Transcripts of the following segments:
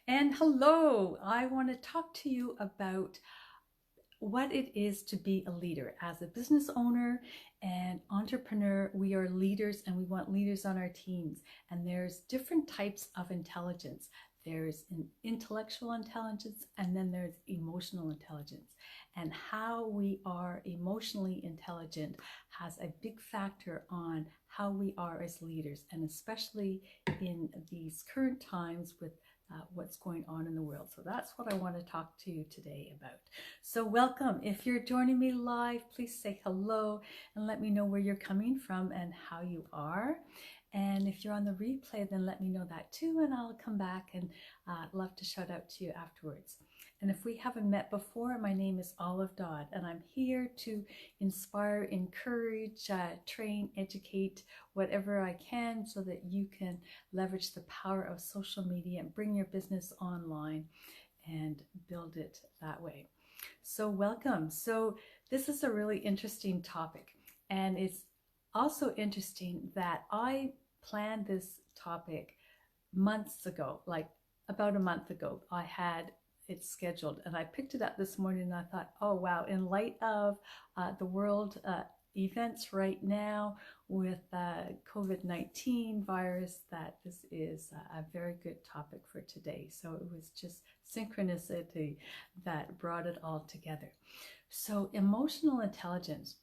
And hello, I want to talk to you about what it is to be a leader. As a business owner and entrepreneur, we are leaders and we want leaders on our teams. And there's different types of intelligence. There's an intellectual intelligence and then there's emotional intelligence. And how we are emotionally intelligent has a big factor on how we are as leaders, and especially in these current times with what's going on in the world. So that's what I want to talk to you today about. So welcome. If you're joining me live, please say hello and let me know where you're coming from and how you are. And if you're on the replay, then let me know that too, and I'll come back and love to shout out to you afterwards. And if we haven't met before, my name is Dodd, and I'm here to inspire, encourage, train, educate, whatever I can, so that you can leverage the power of social media and bring your business online and build it that way. So welcome. So this is a really interesting topic, and it's also interesting that I planned this topic months ago, like about a month ago. I had it scheduled and I picked it up this morning and I thought, oh wow, in light of the world events right now with COVID-19 virus, that this is a very good topic for today. So it was just synchronicity that brought it all together. So emotional intelligence.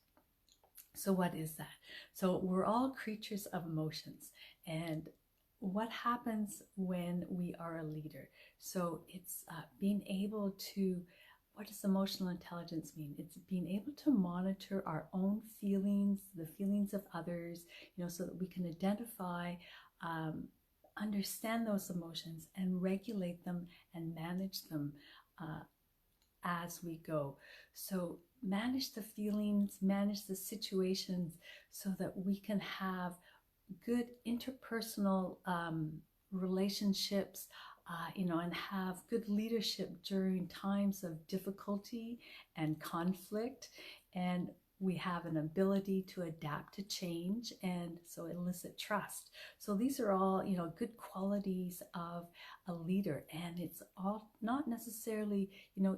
So what is that? So we're all creatures of emotions, and what happens when we are a leader? So it's being able to, what does emotional intelligence mean? It's being able to monitor our own feelings, the feelings of others, so that we can identify, understand those emotions and regulate them and manage them as we go. So manage the feelings, manage the situations, so that we can have good interpersonal relationships, and have good leadership during times of difficulty and conflict. And we have an ability to adapt to change, and so elicit trust. So these are all, good qualities of a leader, and it's all not necessarily,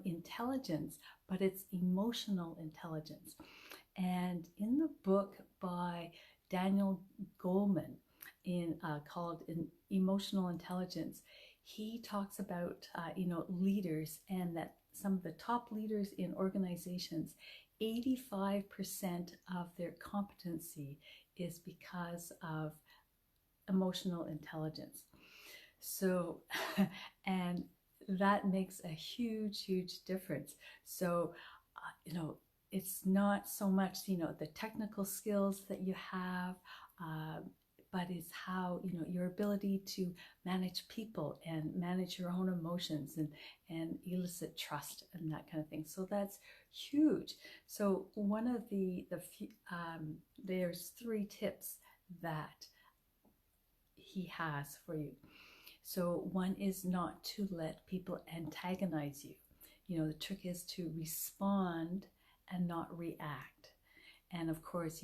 intelligence, but it's emotional intelligence. And in the book by Daniel Goleman called Emotional Intelligence, he talks about, leaders, and that some of the top leaders in organizations, 85% of their competency is because of emotional intelligence. So, and that makes a huge, huge difference. So, it's not so much, the technical skills that you have, but it's how, your ability to manage people and manage your own emotions and elicit trust and that kind of thing. So that's huge. So one of there's 3 tips that he has for you. So one is not to let people antagonize you. The trick is to respond and not react. And of course,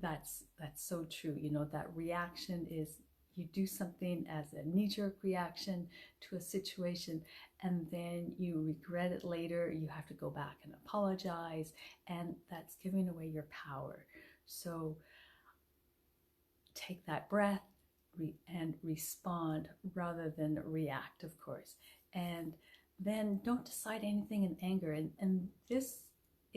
that's so true. That reaction is, you do something as a knee-jerk reaction to a situation, and then you regret it later. You have to go back and apologize, and that's giving away your power. So take that breath and respond rather than react, of course. And then don't decide anything in anger. And this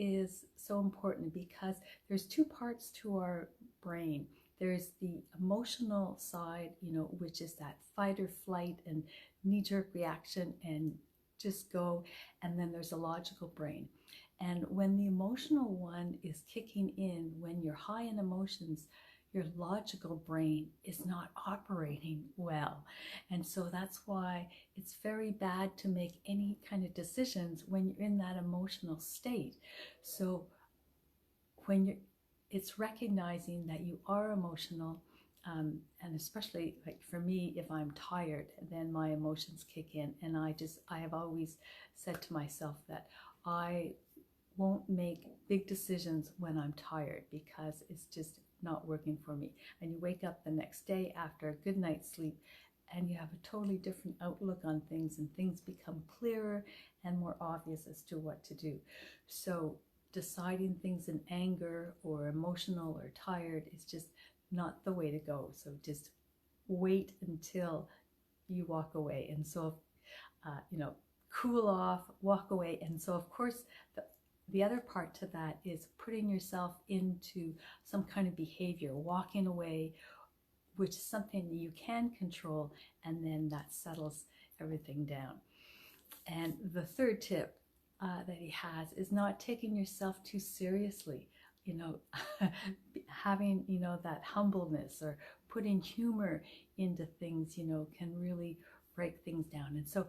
is so important, because there's 2 parts to our brain. There's the emotional side, which is that fight or flight and knee-jerk reaction and just go. And then there's a logical brain. And when the emotional one is kicking in, when you're high in emotions, your logical brain is not operating well. And so that's why it's very bad to make any kind of decisions when you're in that emotional state. So it's recognizing that you are emotional, and especially like for me, if I'm tired, then my emotions kick in, and I have always said to myself that I won't make big decisions when I'm tired, because it's just not working for me. And you wake up the next day after a good night's sleep and you have a totally different outlook on things, and things become clearer and more obvious as to what to do. So deciding things in anger or emotional or tired is just not the way to go. So just wait until you walk away. And so, cool off, walk away. And so, of course, the other part to that is putting yourself into some kind of behavior, walking away, which is something that you can control, and then that settles everything down. And the third tip that he has is not taking yourself too seriously. Having, that humbleness or putting humor into things, can really break things down. And so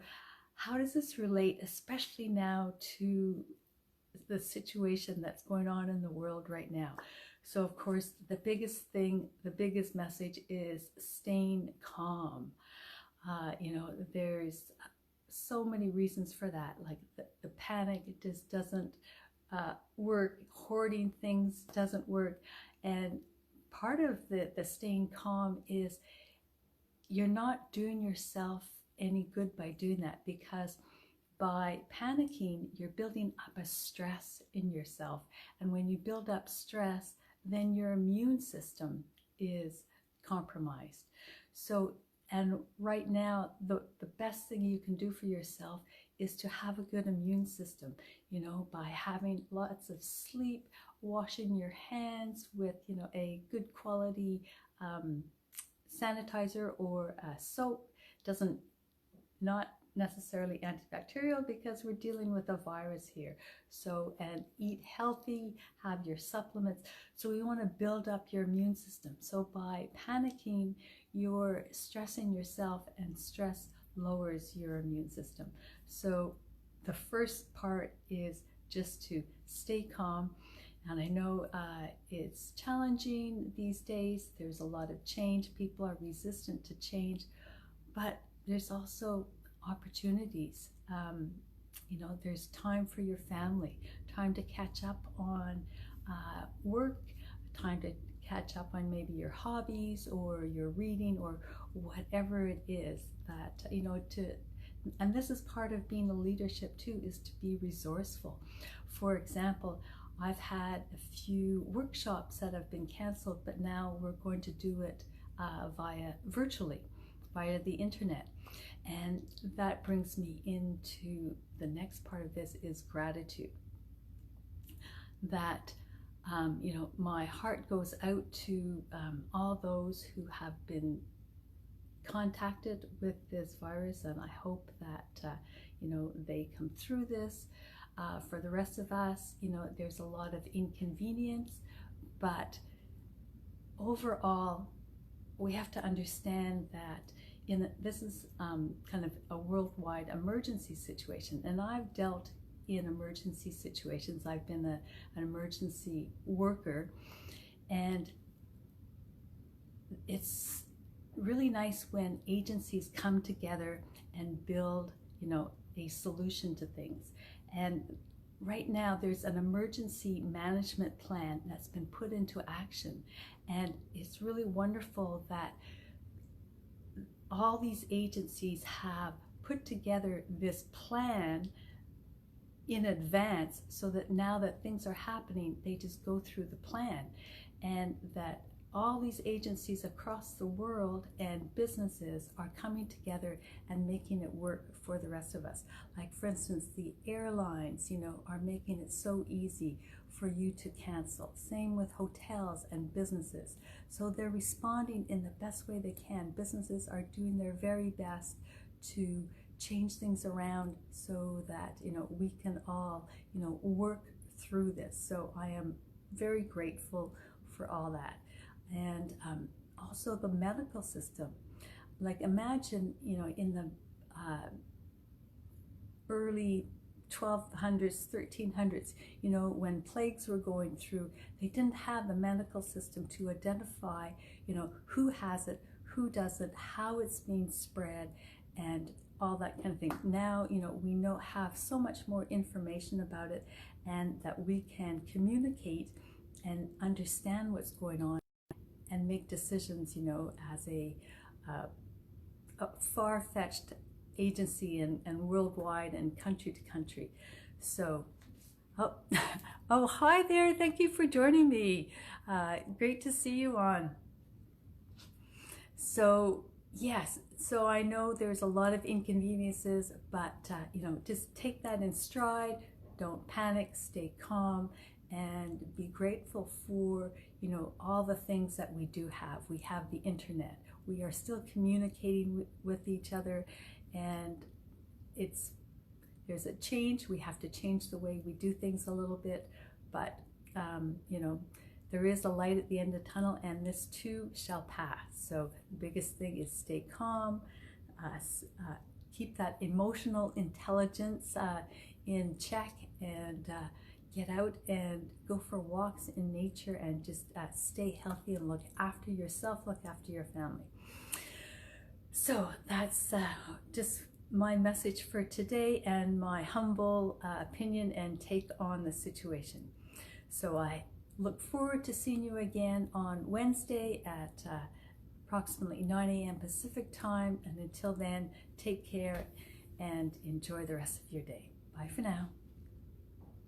how does this relate, especially now, to the situation that's going on in the world right now? So of course, the biggest message is staying calm. There's so many reasons for that, like the panic just doesn't work, hoarding things doesn't work. And part of the staying calm is you're not doing yourself any good by doing that, because by panicking, you're building up a stress in yourself. And when you build up stress, then your immune system is compromised. So, and right now, the best thing you can do for yourself is to have a good immune system, by having lots of sleep, washing your hands with, a good quality sanitizer or soap. Not necessarily antibacterial, because we're dealing with a virus here. So, and eat healthy, have your supplements. So we want to build up your immune system. So by panicking, you're stressing yourself, and stress lowers your immune system. So the first part is just to stay calm. And I know it's challenging these days. There's a lot of change. People are resistant to change, but there's also opportunities. There's time for your family, time to catch up on work, time to catch up on maybe your hobbies or your reading or whatever it is that, and this is part of being a leadership too, is to be resourceful. For example, I've had a few workshops that have been canceled, but now we're going to do it virtually, via the internet. And that brings me into the next part of this, is gratitude. That, my heart goes out to all those who have been contacted with this virus, and I hope that, they come through this. For the rest of us, there's a lot of inconvenience, but overall, we have to understand that this is kind of a worldwide emergency situation, and I've dealt in emergency situations. I've been an emergency worker, and it's really nice when agencies come together and build, a solution to things. And right now there's an emergency management plan that's been put into action, and it's really wonderful that all these agencies have put together this plan in advance, so that now that things are happening, they just go through the plan. And that all these agencies across the world and businesses are coming together and making it work for the rest of us. Like, for instance, the airlines, are making it so easy for you to cancel. Same with hotels and businesses. So they're responding in the best way they can. Businesses are doing their very best to change things around so that, we can all, work through this. So I am very grateful for all that. And also the medical system. Like, imagine, in the early 1200s, 1300s, when plagues were going through, they didn't have the medical system to identify, who has it, who doesn't, how it's being spread, and all that kind of thing. Now, we have so much more information about it, and that we can communicate and understand what's going on and make decisions, as a a far-fetched agency and worldwide and country to country. So, oh, hi there. Thank you for joining me. Great to see you on. So, yes, so I know there's a lot of inconveniences, but, just take that in stride. Don't panic, stay calm, and be grateful for, all the things that we do have. We have the internet. We are still communicating with each other, and there's a change. We have to change the way we do things a little bit, but there is a light at the end of the tunnel, and this too shall pass. So the biggest thing is stay calm, keep that emotional intelligence in check, and get out and go for walks in nature, and just stay healthy and look after yourself, look after your family. So that's just my message for today, and my humble opinion and take on the situation. So I look forward to seeing you again on Wednesday at approximately 9 a.m. Pacific time. And until then, take care and enjoy the rest of your day. Bye for now.